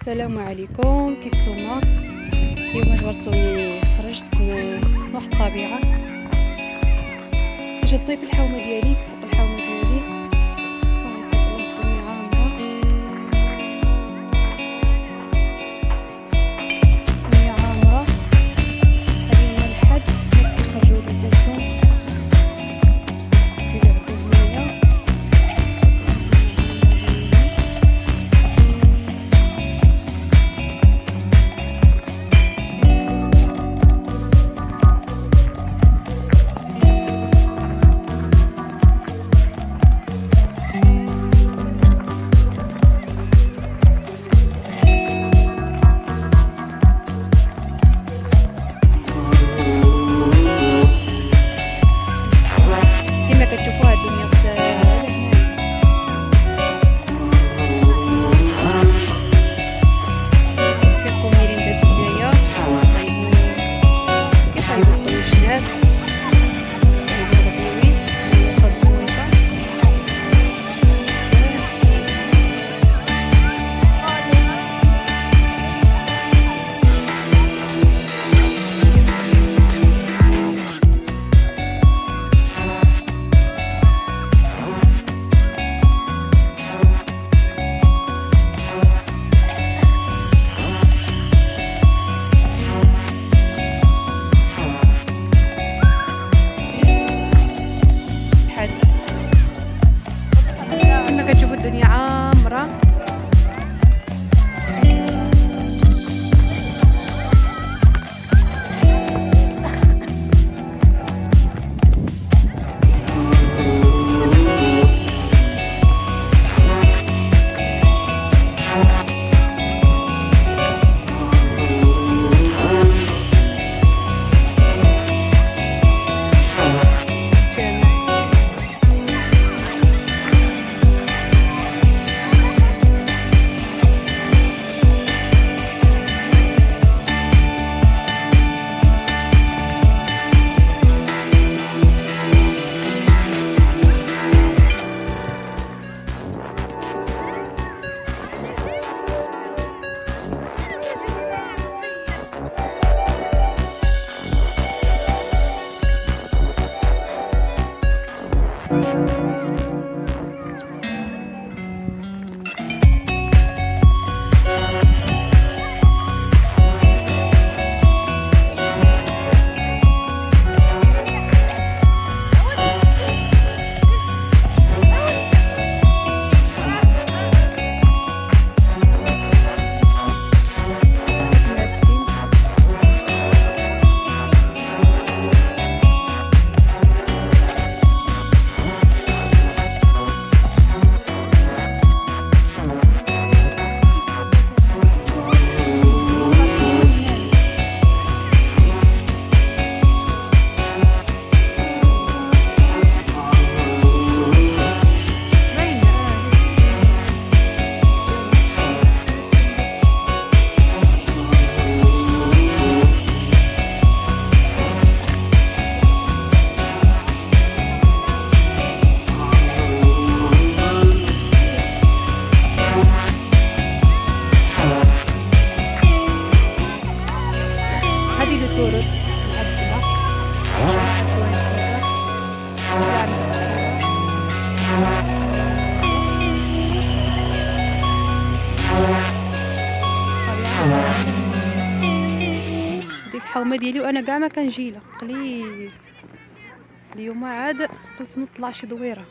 السلام عليكم، كيف نتوما؟ اليوم جبرتوني خرجت لواحد الطبيعه. جات غير في الحومه ديالي، فوق الحومه ديالي تبارك الله الدنيا عامره، الدنيا عامره. هادي هي الحد الناس كيخرجوا لباسهم كيلعبوا بالمياه. كتشوفوها الدنيا بزاف كيبقاو ميرين دات البداية كيطيبو الطويشنات كما كتشوفوا الدنيا عامرة. هذه الطرق العبدة دي الحومه ديالي، وانا كاع ما كنجيلها قليل. اليوم عاد قلت نطلع شي دويره.